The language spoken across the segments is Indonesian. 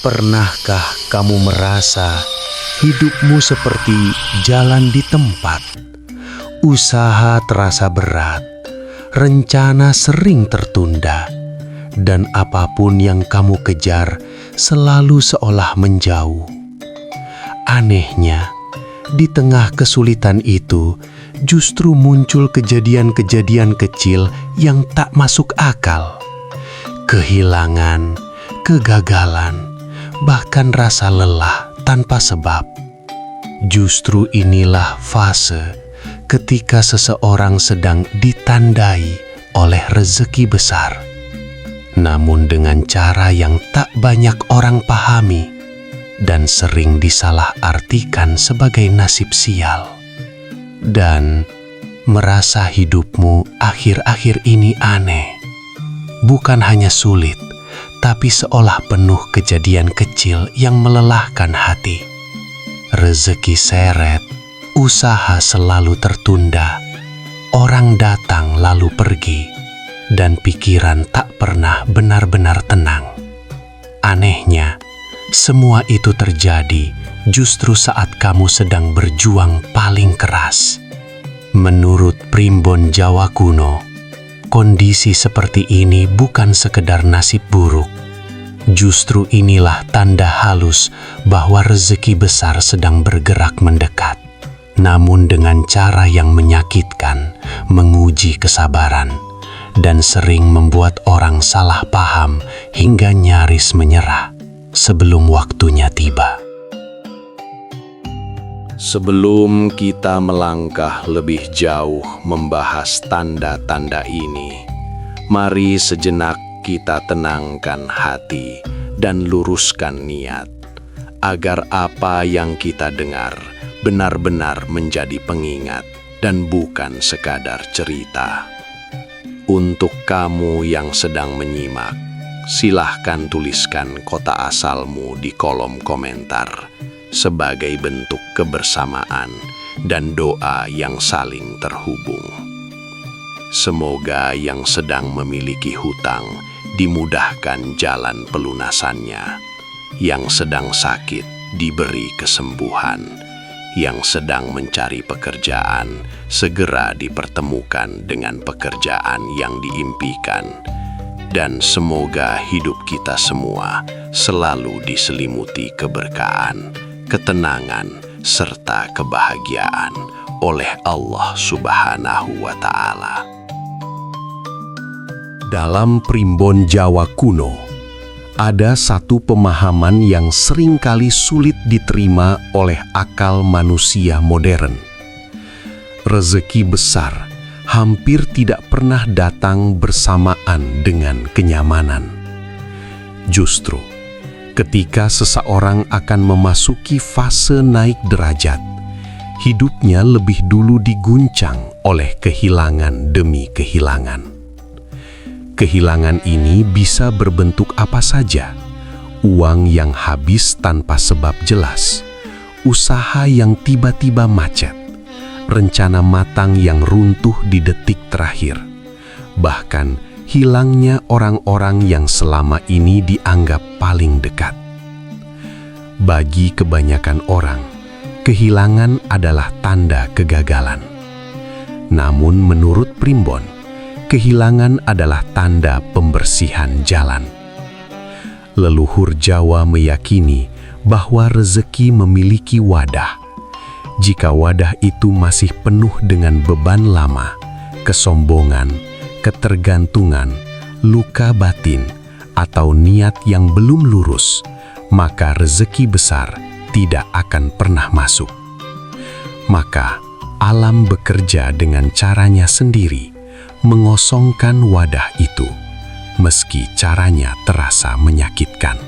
Pernahkah kamu merasa hidupmu seperti jalan di tempat? Usaha terasa berat, rencana sering tertunda, dan apapun yang kamu kejar selalu seolah menjauh. Anehnya, di tengah kesulitan itu justru muncul kejadian-kejadian kecil yang tak masuk akal. Kehilangan, kegagalan, bahkan rasa lelah tanpa sebab. Justru inilah fase ketika seseorang sedang ditandai oleh rezeki besar, namun dengan cara yang tak banyak orang pahami dan sering disalahartikan sebagai nasib sial. Dan merasa hidupmu akhir-akhir ini aneh, bukan hanya sulit, tapi seolah penuh kejadian kecil yang melelahkan hati. Rezeki seret, usaha selalu tertunda, orang datang lalu pergi, dan pikiran tak pernah benar-benar tenang. Anehnya, semua itu terjadi justru saat kamu sedang berjuang paling keras. Menurut primbon Jawa kuno, kondisi seperti ini bukan sekedar nasib buruk. Justru inilah tanda halus bahwa rezeki besar sedang bergerak mendekat. Namun dengan cara yang menyakitkan, menguji kesabaran, dan sering membuat orang salah paham hingga nyaris menyerah sebelum waktunya tiba. Sebelum kita melangkah lebih jauh membahas tanda-tanda ini, mari sejenak kita tenangkan hati dan luruskan niat, agar apa yang kita dengar benar-benar menjadi pengingat dan bukan sekadar cerita. Untuk kamu yang sedang menyimak, silahkan tuliskan kota asalmu di kolom komentar sebagai bentuk kebersamaan dan doa yang saling terhubung. Semoga yang sedang memiliki hutang dimudahkan jalan pelunasannya, yang sedang sakit diberi kesembuhan, yang sedang mencari pekerjaan segera dipertemukan dengan pekerjaan yang diimpikan, dan semoga hidup kita semua selalu diselimuti keberkahan, ketenangan, serta kebahagiaan oleh Allah Subhanahu wa Ta'ala. Dalam primbon Jawa kuno, ada satu pemahaman yang seringkali sulit diterima oleh akal manusia modern. Rezeki besar hampir tidak pernah datang bersamaan dengan kenyamanan. Justru, ketika seseorang akan memasuki fase naik derajat, hidupnya lebih dulu diguncang oleh kehilangan demi kehilangan. Kehilangan ini bisa berbentuk apa saja: uang yang habis tanpa sebab jelas, usaha yang tiba-tiba macet, rencana matang yang runtuh di detik terakhir, bahkan hilangnya orang-orang yang selama ini dianggap paling dekat. Bagi kebanyakan orang, kehilangan adalah tanda kegagalan. Namun menurut primbon, kehilangan adalah tanda pembersihan jalan. Leluhur Jawa meyakini bahwa rezeki memiliki wadah. Jika wadah itu masih penuh dengan beban lama, kesombongan, ketergantungan, luka batin, atau niat yang belum lurus, maka rezeki besar tidak akan pernah masuk. Maka alam bekerja dengan caranya sendiri, mengosongkan wadah itu, meski caranya terasa menyakitkan.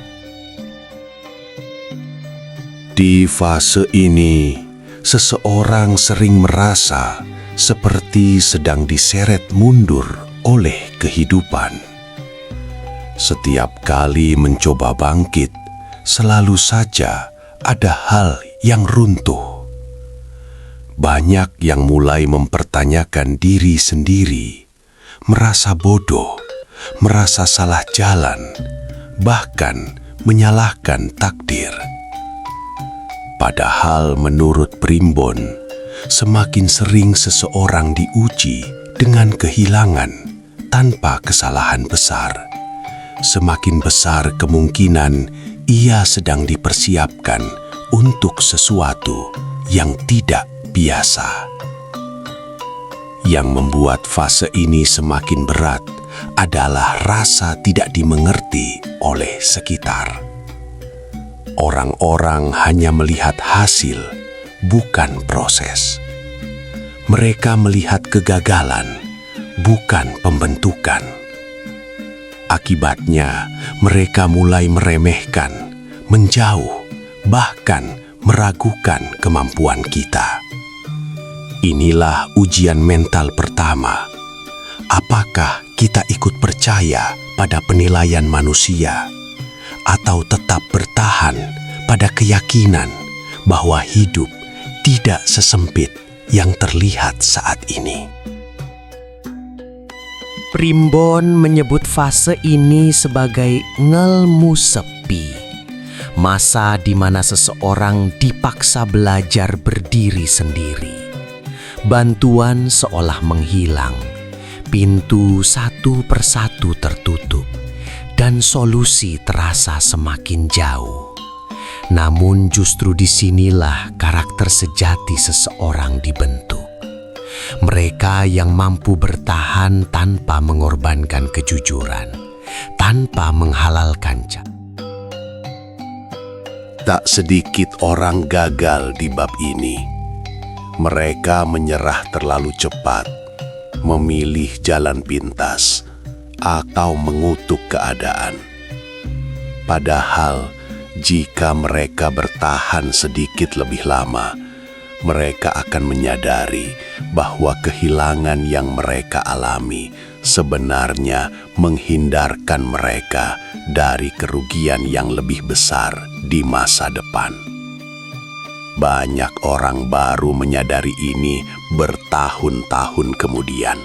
Di fase ini, seseorang sering merasa seperti sedang diseret mundur oleh kehidupan. Setiap kali mencoba bangkit, selalu saja ada hal yang runtuh. Banyak yang mulai mempertanyakan diri sendiri, merasa bodoh, merasa salah jalan, bahkan menyalahkan takdir. Padahal menurut Primbon, semakin sering seseorang diuji dengan kehilangan tanpa kesalahan besar, semakin besar kemungkinan ia sedang dipersiapkan untuk sesuatu yang tidak biasa. Yang membuat fase ini semakin berat adalah rasa tidak dimengerti oleh sekitar. Orang-orang hanya melihat hasil, bukan proses. Mereka melihat kegagalan, bukan pembentukan. Akibatnya, mereka mulai meremehkan, menjauh, bahkan meragukan kemampuan kita. Inilah ujian mental pertama. Apakah kita ikut percaya pada penilaian manusia, atau tetap bertahan pada keyakinan bahwa hidup tidak sesempit yang terlihat saat ini? Primbon menyebut fase ini sebagai ngelmu sepi, masa di mana seseorang dipaksa belajar berdiri sendiri. Bantuan seolah menghilang, pintu satu persatu tertutup, dan solusi terasa semakin jauh. Namun justru disinilah karakter sejati seseorang dibentuk. Mereka yang mampu bertahan tanpa mengorbankan kejujuran, tanpa menghalalkan Tak sedikit orang gagal di bab ini. Mereka menyerah terlalu cepat, memilih jalan pintas, atau mengutuk keadaan. Padahal, jika mereka bertahan sedikit lebih lama, mereka akan menyadari bahwa kehilangan yang mereka alami sebenarnya menghindarkan mereka dari kerugian yang lebih besar di masa depan. Banyak orang baru menyadari ini bertahun-tahun kemudian,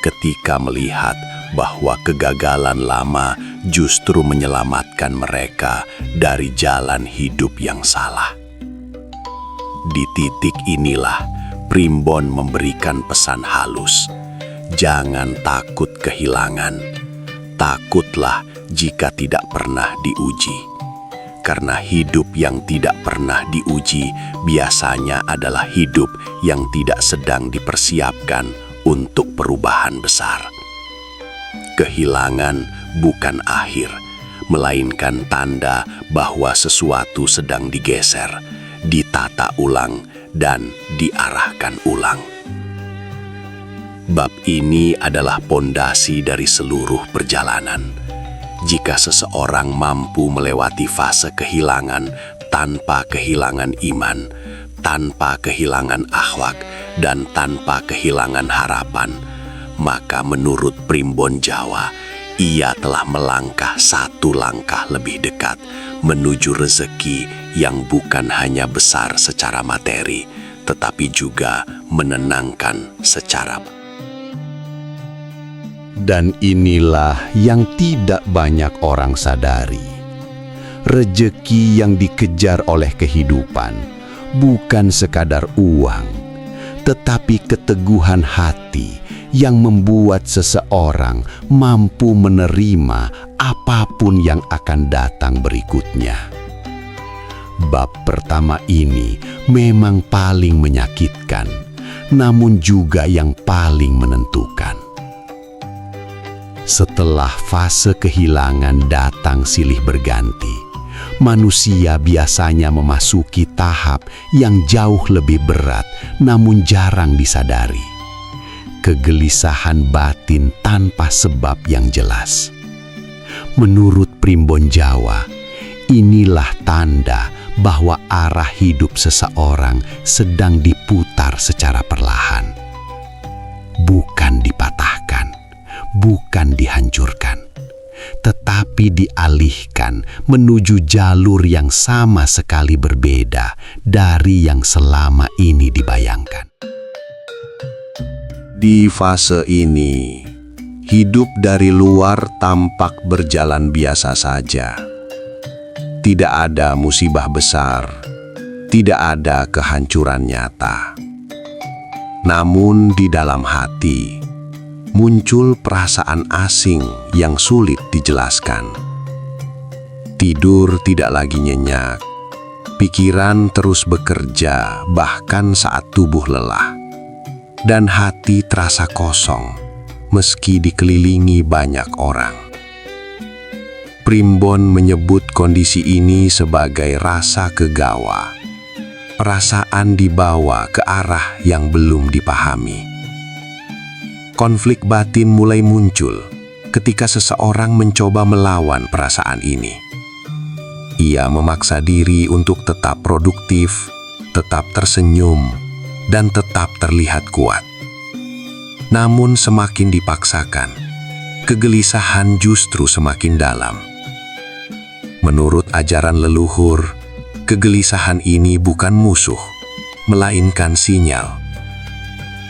ketika melihat bahwa kegagalan lama justru menyelamatkan mereka dari jalan hidup yang salah. Di titik inilah Primbon memberikan pesan halus. Jangan takut kehilangan. Takutlah jika tidak pernah diuji. Karena hidup yang tidak pernah diuji biasanya adalah hidup yang tidak sedang dipersiapkan untuk perubahan besar. Kehilangan bukan akhir, melainkan tanda bahwa sesuatu sedang digeser, ditata ulang, dan diarahkan ulang. Bab ini adalah pondasi dari seluruh perjalanan. Jika seseorang mampu melewati fase kehilangan tanpa kehilangan iman, tanpa kehilangan akhlak, dan tanpa kehilangan harapan, maka menurut Primbon Jawa, ia telah melangkah satu langkah lebih dekat menuju rezeki yang bukan hanya besar secara materi, tetapi juga menenangkan secara. Dan inilah yang tidak banyak orang sadari. Rezeki yang dikejar oleh kehidupan bukan sekadar uang, tetapi keteguhan hati yang membuat seseorang mampu menerima apapun yang akan datang berikutnya. Bab pertama ini memang paling menyakitkan, namun juga yang paling menentukan. Setelah fase kehilangan datang silih berganti, manusia biasanya memasuki tahap yang jauh lebih berat namun jarang disadari. Kegelisahan batin tanpa sebab yang jelas. Menurut Primbon Jawa, inilah tanda bahwa arah hidup seseorang sedang diputar secara perlahan. Bukan dipatahkan, bukan dihancurkan, tetapi dialihkan menuju jalur yang sama sekali berbeda dari yang selama ini dibayangkan. Di fase ini, hidup dari luar tampak berjalan biasa saja. Tidak ada musibah besar, tidak ada kehancuran nyata. Namun di dalam hati, muncul perasaan asing yang sulit dijelaskan. Tidur tidak lagi nyenyak, pikiran terus bekerja bahkan saat tubuh lelah. Dan hati terasa kosong, meski dikelilingi banyak orang. Primbon menyebut kondisi ini sebagai rasa kegawa, perasaan dibawa ke arah yang belum dipahami. Konflik batin mulai muncul ketika seseorang mencoba melawan perasaan ini. Ia memaksa diri untuk tetap produktif, tetap tersenyum, dan tetap terlihat kuat. Namun semakin dipaksakan, kegelisahan justru semakin dalam. Menurut ajaran leluhur, kegelisahan ini bukan musuh, melainkan sinyal.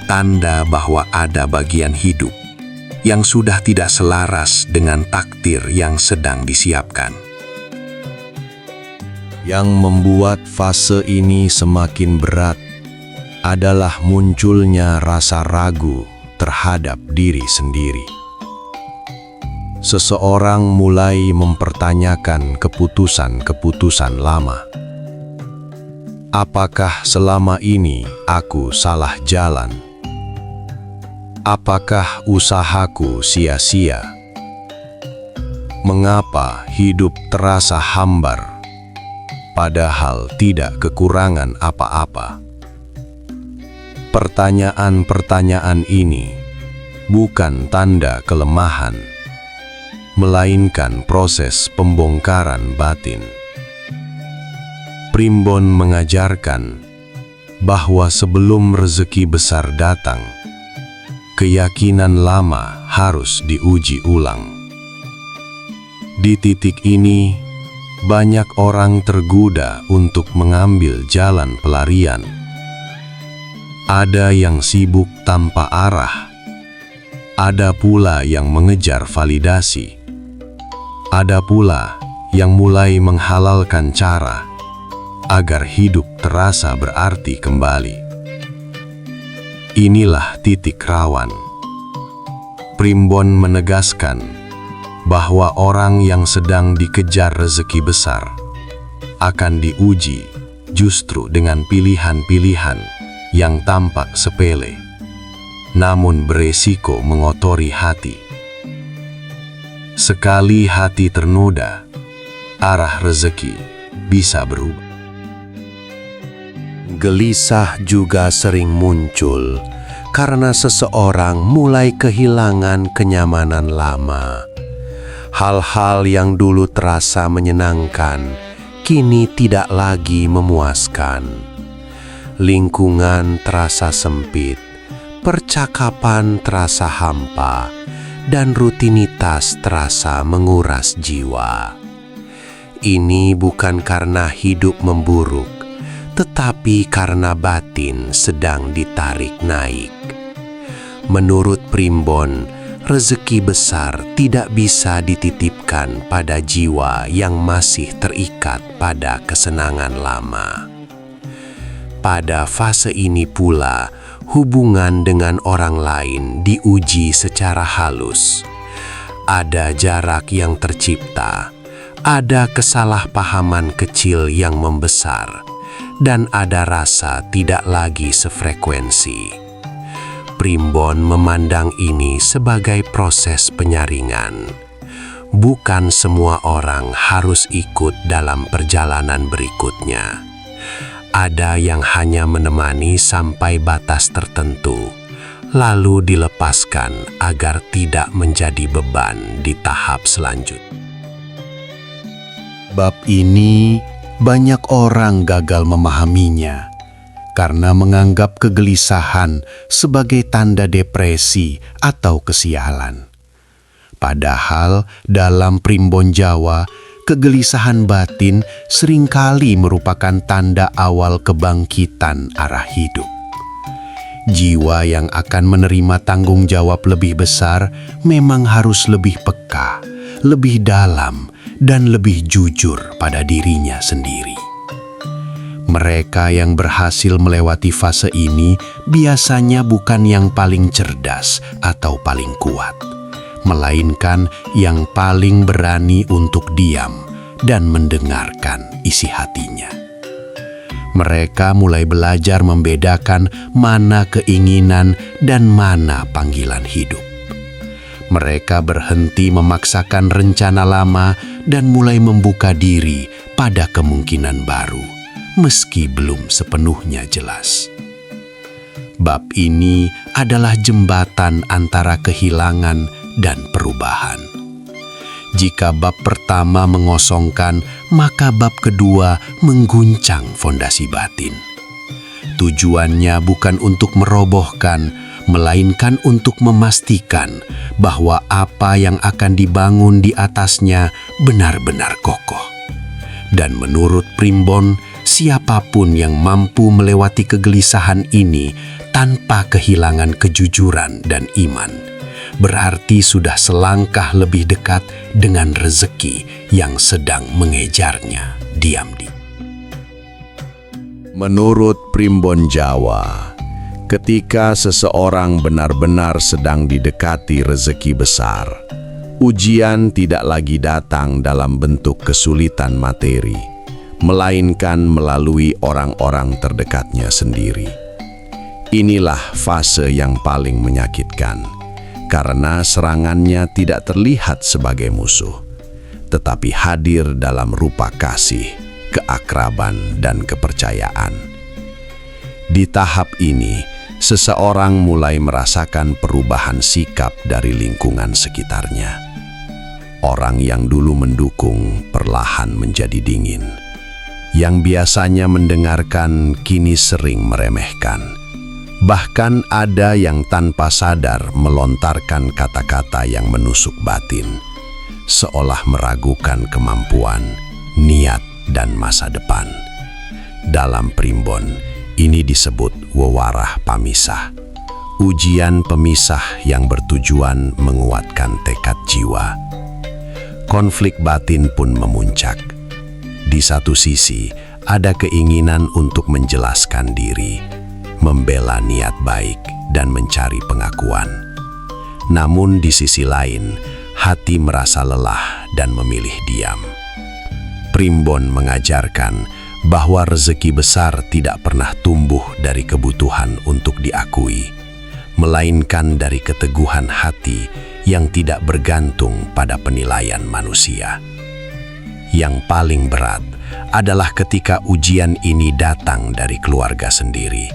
Tanda bahwa ada bagian hidup yang sudah tidak selaras dengan takdir yang sedang disiapkan. Yang membuat fase ini semakin berat adalah munculnya rasa ragu terhadap diri sendiri. Seseorang mulai mempertanyakan keputusan-keputusan lama. Apakah selama ini aku salah jalan? Apakah usahaku sia-sia? Mengapa hidup terasa hambar, padahal tidak kekurangan apa-apa? Pertanyaan-pertanyaan ini bukan tanda kelemahan, melainkan proses pembongkaran batin. Primbon mengajarkan bahwa sebelum rezeki besar datang, keyakinan lama harus diuji ulang. Di titik ini, banyak orang tergoda untuk mengambil jalan pelarian. Ada yang sibuk tanpa arah, ada pula yang mengejar validasi. Ada pula yang mulai menghalalkan cara agar hidup terasa berarti kembali. Inilah titik rawan. Primbon menegaskan bahwa orang yang sedang dikejar rezeki besar akan diuji justru dengan pilihan-pilihan yang tampak sepele, namun beresiko mengotori hati. Sekali hati ternoda, arah rezeki bisa berubah. Gelisah juga sering muncul karena seseorang mulai kehilangan kenyamanan lama. Hal-hal yang dulu terasa menyenangkan, kini tidak lagi memuaskan. Lingkungan terasa sempit, percakapan terasa hampa, dan rutinitas terasa menguras jiwa. Ini bukan karena hidup memburuk, tetapi karena batin sedang ditarik naik. Menurut Primbon, rezeki besar tidak bisa dititipkan pada jiwa yang masih terikat pada kesenangan lama. Pada fase ini pula, hubungan dengan orang lain diuji secara halus. Ada jarak yang tercipta, ada kesalahpahaman kecil yang membesar, dan ada rasa tidak lagi sefrekuensi. Primbon memandang ini sebagai proses penyaringan. Bukan semua orang harus ikut dalam perjalanan berikutnya. Ada yang hanya menemani sampai batas tertentu, lalu dilepaskan agar tidak menjadi beban di tahap selanjutnya. Bab ini banyak orang gagal memahaminya karena menganggap kegelisahan sebagai tanda depresi atau kesialan. Padahal dalam Primbon Jawa, kegelisahan batin seringkali merupakan tanda awal kebangkitan arah hidup. Jiwa yang akan menerima tanggung jawab lebih besar memang harus lebih peka, lebih dalam, dan lebih jujur pada dirinya sendiri. Mereka yang berhasil melewati fase ini biasanya bukan yang paling cerdas atau paling kuat, melainkan yang paling berani untuk diam dan mendengarkan isi hatinya. Mereka mulai belajar membedakan mana keinginan dan mana panggilan hidup. Mereka berhenti memaksakan rencana lama dan mulai membuka diri pada kemungkinan baru, meski belum sepenuhnya jelas. Bab ini adalah jembatan antara kehilangan dan perubahan. Jika bab pertama mengosongkan, maka bab kedua mengguncang fondasi batin. Tujuannya bukan untuk merobohkan, melainkan untuk memastikan bahwa apa yang akan dibangun di atasnya benar-benar kokoh. Dan menurut Primbon, siapapun yang mampu melewati kegelisahan ini tanpa kehilangan kejujuran dan iman, berarti sudah selangkah lebih dekat dengan rezeki yang sedang mengejarnya diam-diam. Menurut Primbon Jawa, ketika seseorang benar-benar sedang didekati rezeki besar, ujian tidak lagi datang dalam bentuk kesulitan materi, melainkan melalui orang-orang terdekatnya sendiri. Inilah fase yang paling menyakitkan, karena serangannya tidak terlihat sebagai musuh, tetapi hadir dalam rupa kasih, keakraban, dan kepercayaan. Di tahap ini, seseorang mulai merasakan perubahan sikap dari lingkungan sekitarnya. Orang yang dulu mendukung perlahan menjadi dingin. Yang biasanya mendengarkan kini sering meremehkan. Bahkan ada yang tanpa sadar melontarkan kata-kata yang menusuk batin, seolah meragukan kemampuan, niat, dan masa depan. Dalam Primbon, ini disebut wewarah pamisah, ujian pemisah yang bertujuan menguatkan tekad jiwa. Konflik batin pun memuncak. Di satu sisi, ada keinginan untuk menjelaskan diri, membela niat baik, dan mencari pengakuan. Namun di sisi lain, hati merasa lelah dan memilih diam. Primbon mengajarkan bahwa rezeki besar tidak pernah tumbuh dari kebutuhan untuk diakui, melainkan dari keteguhan hati yang tidak bergantung pada penilaian manusia. Yang paling berat adalah ketika ujian ini datang dari keluarga sendiri.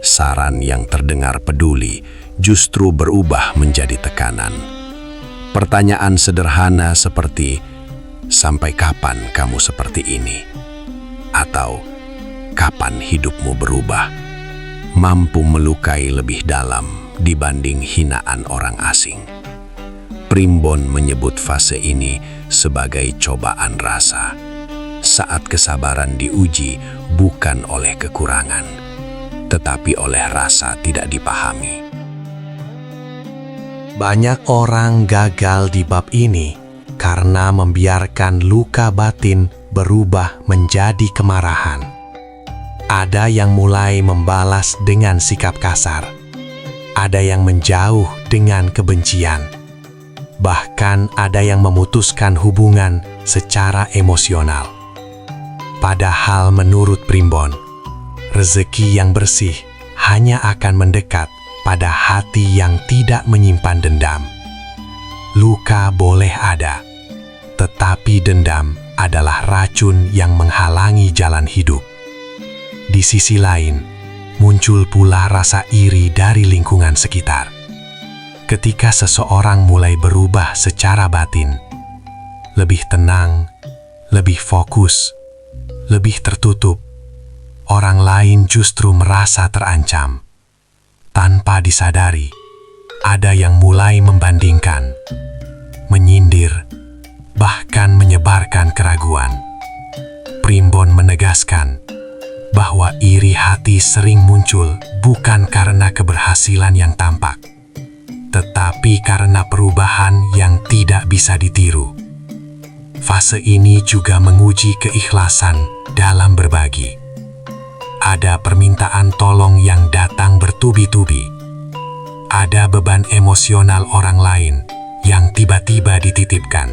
Saran yang terdengar peduli justru berubah menjadi tekanan. Pertanyaan sederhana seperti, "Sampai kapan kamu seperti ini?" Atau, "Kapan hidupmu berubah?" mampu melukai lebih dalam dibanding hinaan orang asing. Primbon menyebut fase ini sebagai cobaan rasa, saat kesabaran diuji bukan oleh kekurangan, tetapi oleh rasa tidak dipahami. Banyak orang gagal di bab ini karena membiarkan luka batin berubah menjadi kemarahan. Ada yang mulai membalas dengan sikap kasar, ada yang menjauh dengan kebencian, bahkan ada yang memutuskan hubungan secara emosional. Padahal menurut Primbon, rezeki yang bersih hanya akan mendekat pada hati yang tidak menyimpan dendam. Luka boleh ada, tetapi dendam adalah racun yang menghalangi jalan hidup. Di sisi lain, muncul pula rasa iri dari lingkungan sekitar. Ketika seseorang mulai berubah secara batin, lebih tenang, lebih fokus, lebih tertutup, orang lain justru merasa terancam. Tanpa disadari, ada yang mulai membandingkan, menyindir, bahkan menyebarkan keraguan. Primbon menegaskan bahwa iri hati sering muncul bukan karena keberhasilan yang tampak, tetapi karena perubahan yang tidak bisa ditiru. Fase ini juga menguji keikhlasan dalam berbagi. Ada permintaan tolong yang datang bertubi-tubi. Ada beban emosional orang lain yang tiba-tiba dititipkan.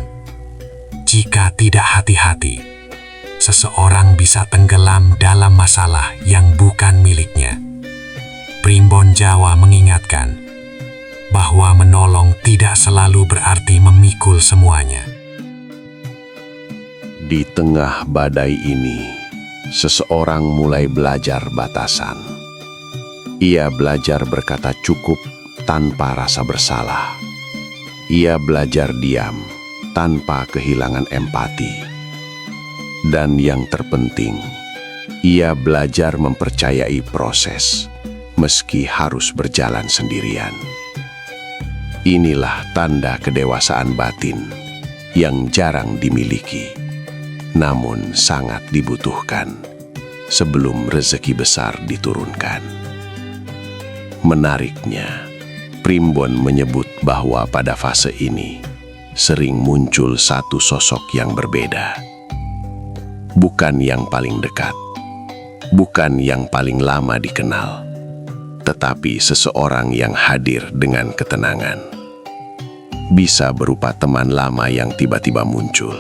Jika tidak hati-hati, seseorang bisa tenggelam dalam masalah yang bukan miliknya. Primbon Jawa mengingatkan bahwa menolong tidak selalu berarti memikul semuanya. Di tengah badai ini, seseorang mulai belajar batasan. Ia belajar berkata cukup tanpa rasa bersalah. Ia belajar diam tanpa kehilangan empati. Dan yang terpenting, ia belajar mempercayai proses meski harus berjalan sendirian. Inilah tanda kedewasaan batin yang jarang dimiliki, namun sangat dibutuhkan sebelum rezeki besar diturunkan. Menariknya, Primbon menyebut bahwa pada fase ini sering muncul satu sosok yang berbeda. Bukan yang paling dekat, bukan yang paling lama dikenal, tetapi seseorang yang hadir dengan ketenangan. Bisa berupa teman lama yang tiba-tiba muncul,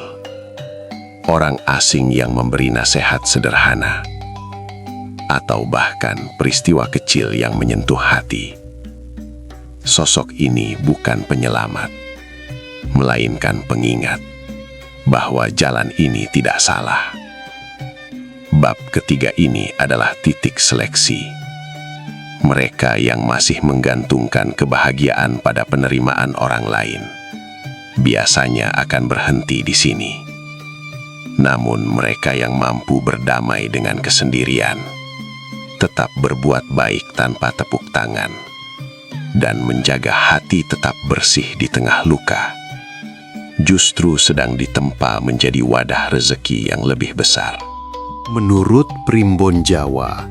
orang asing yang memberi nasihat sederhana, atau bahkan peristiwa kecil yang menyentuh hati. Sosok ini bukan penyelamat, melainkan pengingat bahwa jalan ini tidak salah. Bab ketiga ini adalah titik seleksi. Mereka yang masih menggantungkan kebahagiaan pada penerimaan orang lain biasanya akan berhenti di sini. Namun mereka yang mampu berdamai dengan kesendirian, tetap berbuat baik tanpa tepuk tangan, dan menjaga hati tetap bersih di tengah luka, justru sedang ditempa menjadi wadah rezeki yang lebih besar. Menurut Primbon Jawa,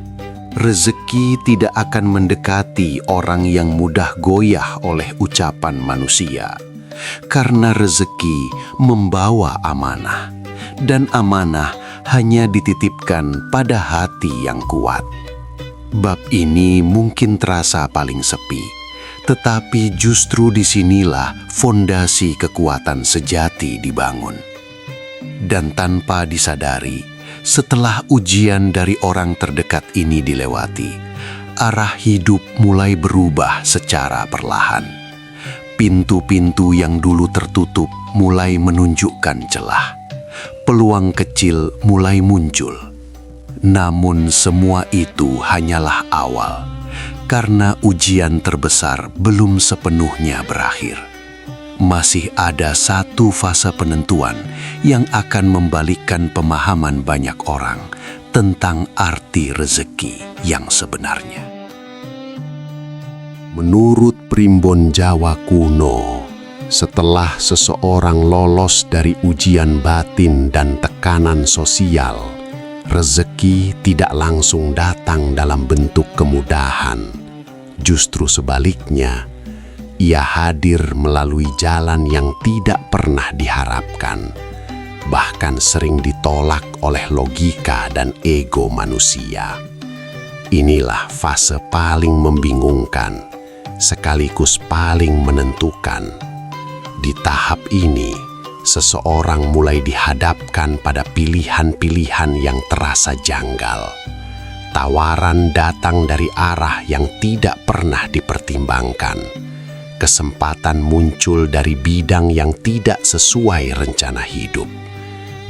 rezeki tidak akan mendekati orang yang mudah goyah oleh ucapan manusia, karena rezeki membawa amanah, dan amanah hanya dititipkan pada hati yang kuat. Bab ini mungkin terasa paling sepi, tetapi justru disinilah fondasi kekuatan sejati dibangun. Dan tanpa disadari, setelah ujian dari orang terdekat ini dilewati, arah hidup mulai berubah secara perlahan. Pintu-pintu yang dulu tertutup mulai menunjukkan celah. Peluang kecil mulai muncul. Namun semua itu hanyalah awal, karena ujian terbesar belum sepenuhnya berakhir. Masih ada satu fase penentuan yang akan membalikkan pemahaman banyak orang tentang arti rezeki yang sebenarnya. Menurut Primbon Jawa kuno, setelah seseorang lolos dari ujian batin dan tekanan sosial, rezeki tidak langsung datang dalam bentuk kemudahan. Justru sebaliknya, ia hadir melalui jalan yang tidak pernah diharapkan, bahkan sering ditolak oleh logika dan ego manusia. Inilah fase paling membingungkan, sekaligus paling menentukan. Di tahap ini, seseorang mulai dihadapkan pada pilihan-pilihan yang terasa janggal. Tawaran datang dari arah yang tidak pernah dipertimbangkan. Kesempatan muncul dari bidang yang tidak sesuai rencana hidup.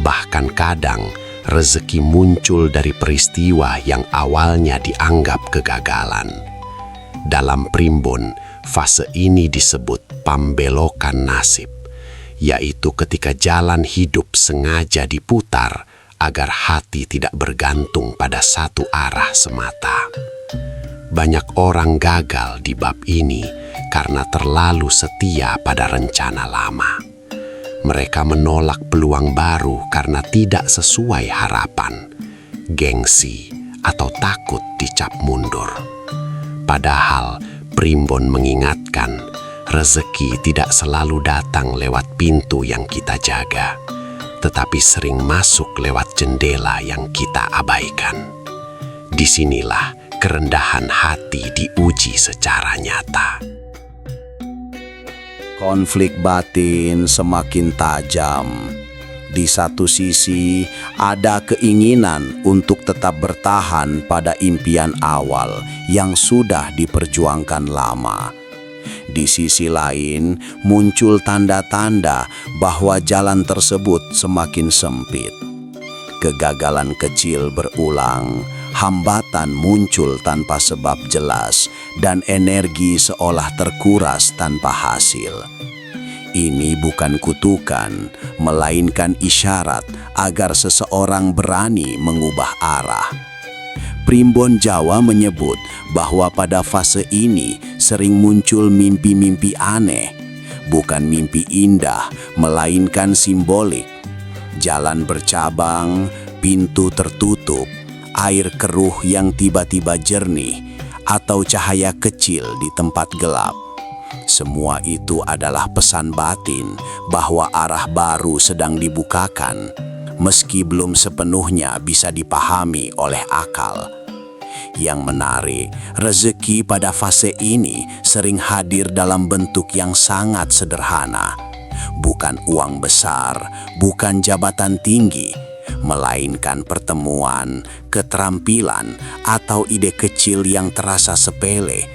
Bahkan kadang, rezeki muncul dari peristiwa yang awalnya dianggap kegagalan. Dalam Primbon, fase ini disebut pambelokan nasib, yaitu ketika jalan hidup sengaja diputar agar hati tidak bergantung pada satu arah semata. Banyak orang gagal di bab ini karena terlalu setia pada rencana lama. Mereka menolak peluang baru karena tidak sesuai harapan, gengsi, atau takut dicap mundur. Padahal Primbon mengingatkan, rezeki tidak selalu datang lewat pintu yang kita jaga, tetapi sering masuk lewat jendela yang kita abaikan. Disinilah kerendahan hati diuji secara nyata. Konflik batin semakin tajam. Di satu sisi, ada keinginan untuk tetap bertahan pada impian awal yang sudah diperjuangkan lama. Di sisi lain, muncul tanda-tanda bahwa jalan tersebut semakin sempit. Kegagalan kecil berulang, hambatan muncul tanpa sebab jelas, dan energi seolah terkuras tanpa hasil. Ini bukan kutukan, melainkan isyarat agar seseorang berani mengubah arah. Primbon Jawa menyebut bahwa pada fase ini sering muncul mimpi-mimpi aneh, bukan mimpi indah, melainkan simbolik. Jalan bercabang, pintu tertutup, air keruh yang tiba-tiba jernih, atau cahaya kecil di tempat gelap. Semua itu adalah pesan batin bahwa arah baru sedang dibukakan, meski belum sepenuhnya bisa dipahami oleh akal. Yang menarik, rezeki pada fase ini sering hadir dalam bentuk yang sangat sederhana. Bukan uang besar, bukan jabatan tinggi, melainkan pertemuan, keterampilan, atau ide kecil yang terasa sepele.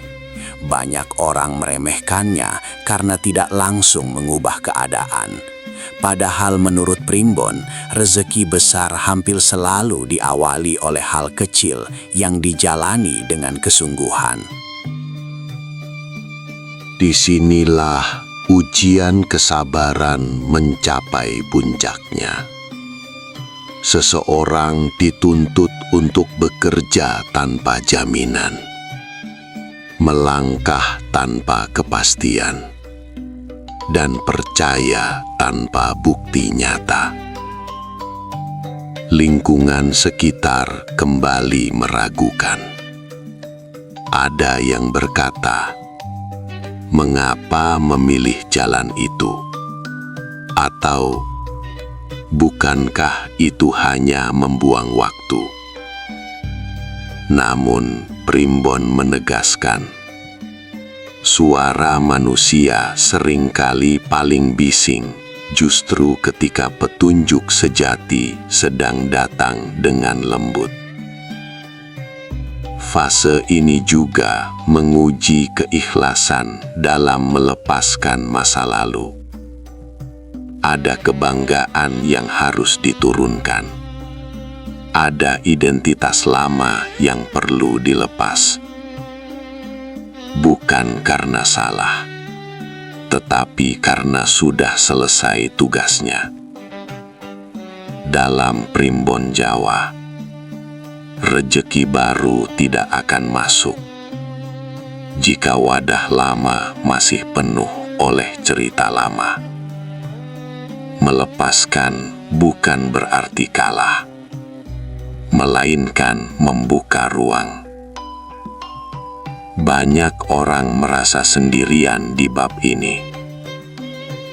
Banyak orang meremehkannya karena tidak langsung mengubah keadaan. Padahal menurut Primbon, rezeki besar hampir selalu diawali oleh hal kecil yang dijalani dengan kesungguhan. Disinilah ujian kesabaran mencapai puncaknya. Seseorang dituntut untuk bekerja tanpa jaminan, melangkah tanpa kepastian, dan percaya tanpa bukti nyata. Lingkungan sekitar kembali meragukan. Ada yang berkata, "Mengapa memilih jalan itu?" Atau, "Bukankah itu hanya membuang waktu?" Namun, Primbon menegaskan, suara manusia seringkali paling bising justru ketika petunjuk sejati sedang datang dengan lembut. Fase ini juga menguji keikhlasan dalam melepaskan masa lalu. Ada kebanggaan yang harus diturunkan. Ada identitas lama yang perlu dilepas. Bukan karena salah, tetapi karena sudah selesai tugasnya. Dalam Primbon Jawa, rezeki baru tidak akan masuk jika wadah lama masih penuh oleh cerita lama. Melepaskan bukan berarti kalah, melainkan membuka ruang. Banyak orang merasa sendirian di bab ini.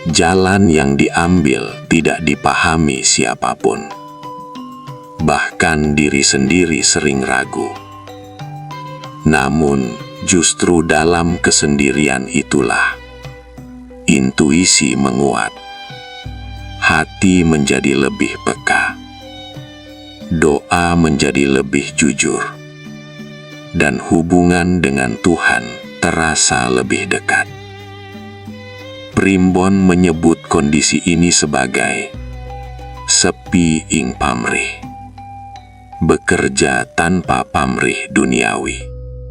Jalan yang diambil tidak dipahami siapapun. Bahkan diri sendiri sering ragu. Namun, justru dalam kesendirian itulah intuisi menguat. Hati menjadi lebih peka. Doa menjadi lebih jujur, dan hubungan dengan Tuhan terasa lebih dekat. Primbon menyebut kondisi ini sebagai sepi ing pamrih, bekerja tanpa pamrih duniawi.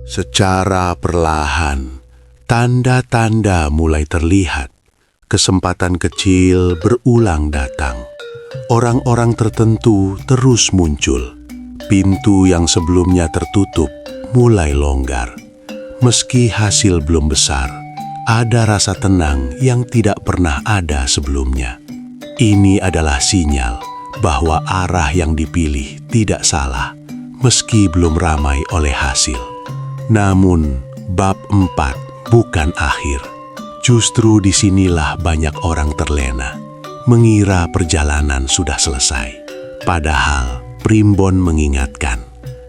Secara perlahan, tanda-tanda mulai terlihat. Kesempatan kecil berulang datang. Orang-orang tertentu terus muncul. Pintu yang sebelumnya tertutup mulai longgar. Meski hasil belum besar, ada rasa tenang yang tidak pernah ada sebelumnya. Ini adalah sinyal bahwa arah yang dipilih tidak salah, meski belum ramai oleh hasil. Namun, bab 4 bukan akhir. Justru disinilah banyak orang terlena. mengira perjalanan sudah selesai. Padahal Primbon mengingatkan,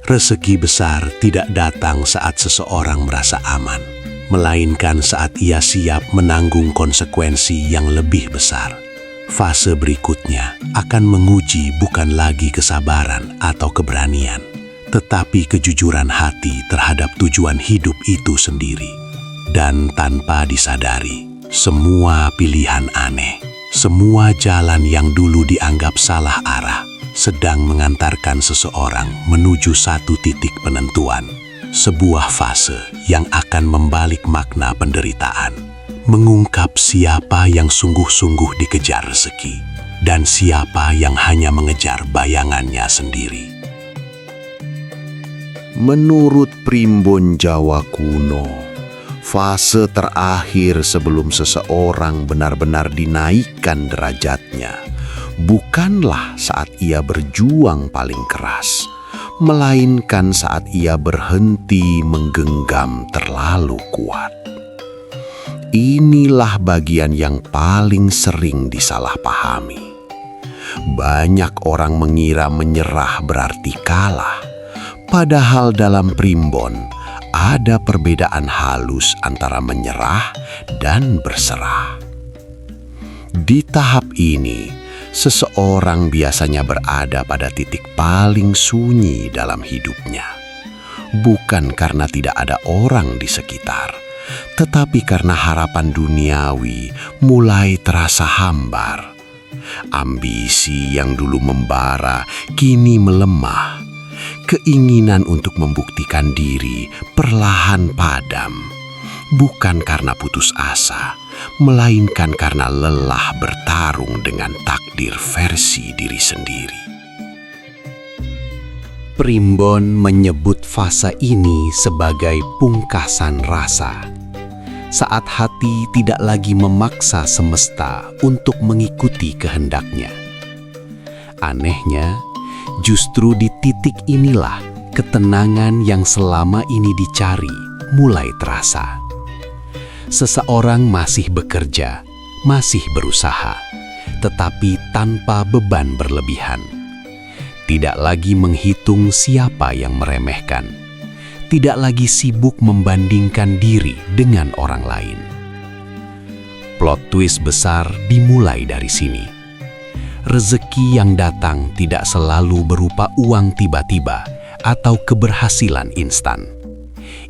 rezeki besar tidak datang saat seseorang merasa aman, melainkan saat ia siap menanggung konsekuensi yang lebih besar. Fase berikutnya akan menguji bukan lagi kesabaran atau keberanian, tetapi kejujuran hati terhadap tujuan hidup itu sendiri. Dan tanpa disadari, semua pilihan aneh, semua jalan yang dulu dianggap salah arah, sedang mengantarkan seseorang menuju satu titik penentuan. Sebuah fase yang akan membalik makna penderitaan, mengungkap siapa yang sungguh-sungguh dikejar rezeki, dan siapa yang hanya mengejar bayangannya sendiri. Menurut Primbon Jawa kuno, fase terakhir sebelum seseorang benar-benar dinaikkan derajatnya bukanlah saat ia berjuang paling keras, melainkan saat ia berhenti menggenggam terlalu kuat. Inilah bagian yang paling sering disalahpahami. Banyak orang mengira menyerah berarti kalah, padahal dalam Primbon ada perbedaan halus antara menyerah dan berserah. Di tahap ini, seseorang biasanya berada pada titik paling sunyi dalam hidupnya. Bukan karena tidak ada orang di sekitar, tetapi karena harapan duniawi mulai terasa hambar. Ambisi yang dulu membara kini melemah. Keinginan untuk membuktikan diri perlahan padam. Bukan karena putus asa, melainkan karena lelah bertarung dengan takdir versi diri sendiri. Primbon menyebut fase ini sebagai pungkasan rasa. Saat hati tidak lagi memaksa semesta untuk mengikuti kehendaknya. Anehnya, justru di titik inilah ketenangan yang selama ini dicari mulai terasa. Seseorang masih bekerja, masih berusaha, tetapi tanpa beban berlebihan. Tidak lagi menghitung siapa yang meremehkan. Tidak lagi sibuk membandingkan diri dengan orang lain. Plot twist besar dimulai dari sini. Rezeki yang datang tidak selalu berupa uang tiba-tiba atau keberhasilan instan.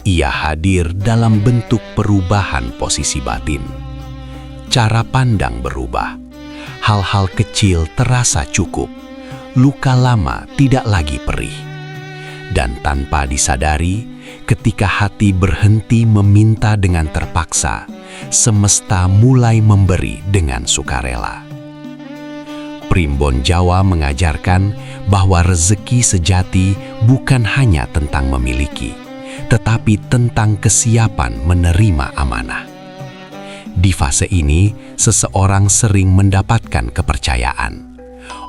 Ia hadir dalam bentuk perubahan posisi batin. Cara pandang berubah. Hal-hal kecil terasa cukup. Luka lama tidak lagi perih. Dan tanpa disadari, ketika hati berhenti meminta dengan terpaksa, semesta mulai memberi dengan sukarela. Primbon Jawa mengajarkan bahwa rezeki sejati bukan hanya tentang memiliki, tetapi tentang kesiapan menerima amanah. Di fase ini, seseorang sering mendapatkan kepercayaan.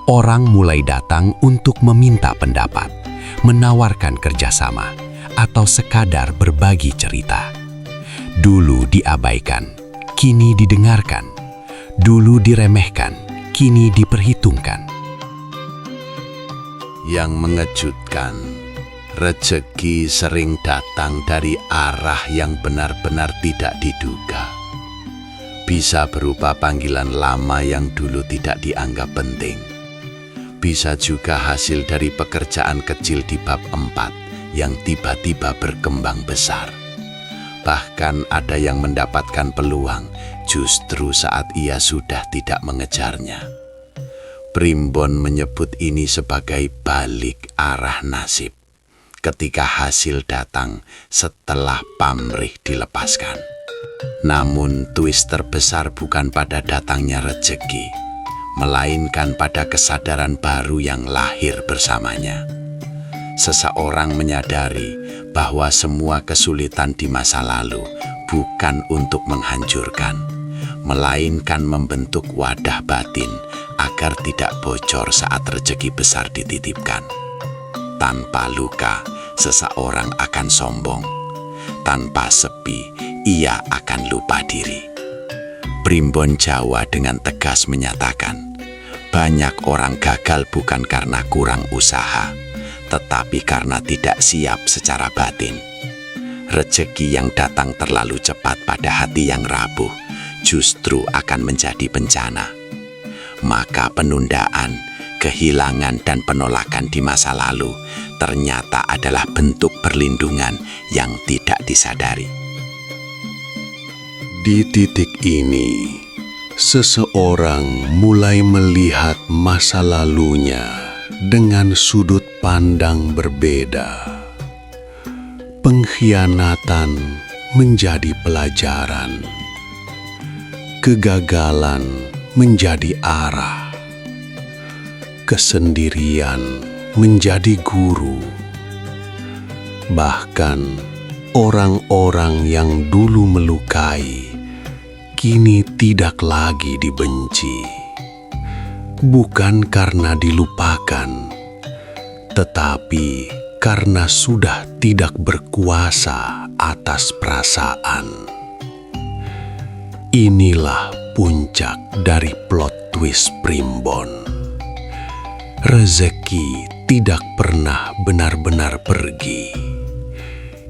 Orang mulai datang untuk meminta pendapat, menawarkan kerjasama, atau sekadar berbagi cerita. Dulu diabaikan, kini didengarkan. Dulu diremehkan, kini diperhitungkan. Yang mengejutkan, rezeki sering datang dari arah yang benar-benar tidak diduga. Bisa berupa panggilan lama yang dulu tidak dianggap penting. Bisa juga hasil dari pekerjaan kecil di bab 4 yang tiba-tiba berkembang besar. Bahkan ada yang mendapatkan peluang justru saat ia sudah tidak mengejarnya. Primbon menyebut ini sebagai balik arah nasib, ketika hasil datang setelah pamrih dilepaskan. Namun twist terbesar bukan pada datangnya rezeki, melainkan pada kesadaran baru yang lahir bersamanya. Seseorang menyadari bahwa semua kesulitan di masa lalu bukan untuk menghancurkan, melainkan membentuk wadah batin agar tidak bocor saat rezeki besar dititipkan. Tanpa luka, seseorang akan sombong. Tanpa sepi, ia akan lupa diri. Primbon Jawa dengan tegas menyatakan, Banyak orang gagal bukan karena kurang usaha, tetapi karena tidak siap secara batin. Rezeki yang datang terlalu cepat pada hati yang rapuh justru akan menjadi bencana. Maka penundaan, kehilangan dan penolakan di masa lalu ternyata adalah bentuk perlindungan yang tidak disadari. Di titik ini, seseorang mulai melihat masa lalunya dengan sudut pandang berbeda. Pengkhianatan menjadi pelajaran. Kegagalan menjadi arah. Kesendirian menjadi guru. Bahkan orang-orang yang dulu melukai kini tidak lagi dibenci. Bukan karena dilupakan, tetapi karena sudah tidak berkuasa atas perasaan. Inilah puncak dari plot twist Primbon. Rezeki tidak pernah benar-benar pergi.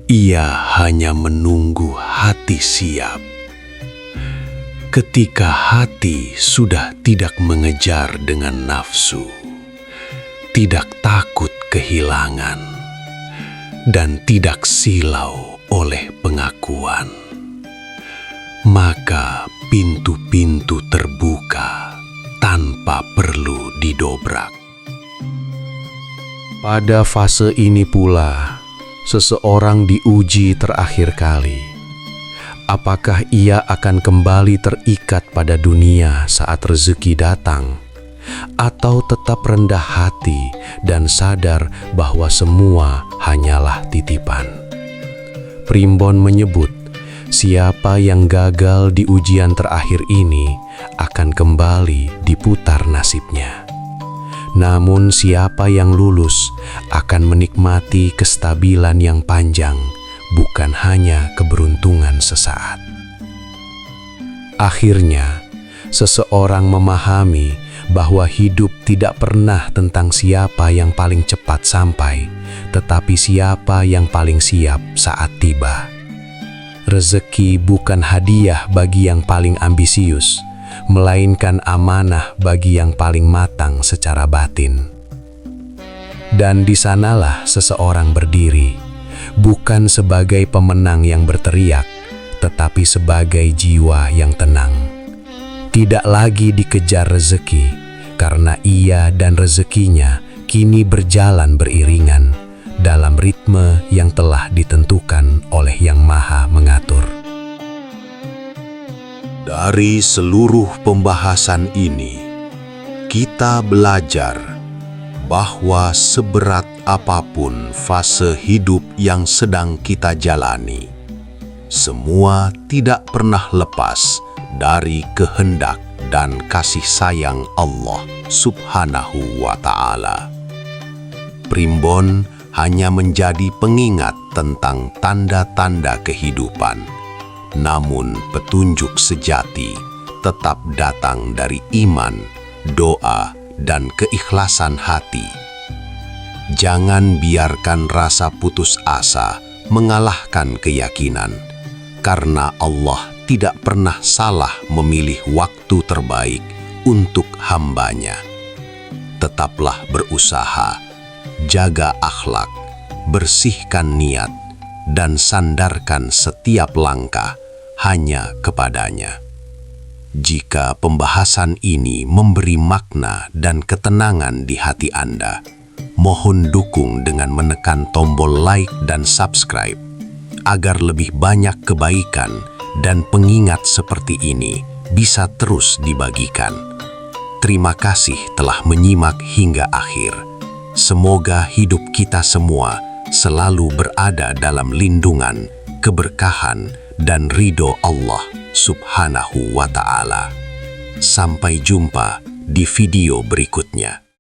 Ia hanya menunggu hati siap. Ketika hati sudah tidak mengejar dengan nafsu, tidak takut kehilangan, dan tidak silau oleh pengakuan, maka pintu-pintu terbuka tanpa perlu didobrak. Pada fase ini pula, seseorang diuji terakhir kali. Apakah ia akan kembali terikat pada dunia saat rezeki datang, atau tetap rendah hati dan sadar bahwa semua hanyalah titipan? Primbon menyebut, siapa yang gagal di ujian terakhir ini akan kembali diputar nasibnya. Namun siapa yang lulus akan menikmati kestabilan yang panjang, bukan hanya keberuntungan sesaat. Akhirnya, seseorang memahami bahwa hidup tidak pernah tentang siapa yang paling cepat sampai, tetapi siapa yang paling siap saat tiba. Rezeki bukan hadiah bagi yang paling ambisius, melainkan amanah bagi yang paling matang secara batin. Dan di sanalah seseorang berdiri, bukan sebagai pemenang yang berteriak, tetapi sebagai jiwa yang tenang. Tidak lagi dikejar rezeki, karena ia dan rezekinya kini berjalan beriringan dalam ritme yang telah ditentukan oleh Yang Maha Mengatur. Dari seluruh pembahasan ini, kita belajar bahwa seberat apapun fase hidup yang sedang kita jalani, semua tidak pernah lepas dari kehendak dan kasih sayang Allah Subhanahu wa Ta'ala. Primbon hanya menjadi pengingat tentang tanda-tanda kehidupan, namun petunjuk sejati tetap datang dari iman, doa, dan keikhlasan hati. Jangan biarkan rasa putus asa mengalahkan keyakinan, karena Allah tidak pernah salah memilih waktu terbaik untuk hamba-Nya. Tetaplah berusaha, jaga akhlak, bersihkan niat, dan sandarkan setiap langkah hanya kepada-Nya. Jika pembahasan ini memberi makna dan ketenangan di hati Anda, mohon dukung dengan menekan tombol like dan subscribe, agar lebih banyak kebaikan dan pengingat seperti ini bisa terus dibagikan. Terima kasih telah menyimak hingga akhir. Semoga hidup kita semua selalu berada dalam lindungan, keberkahan, dan ridho Allah Subhanahu wa Ta'ala. Sampai jumpa di video berikutnya.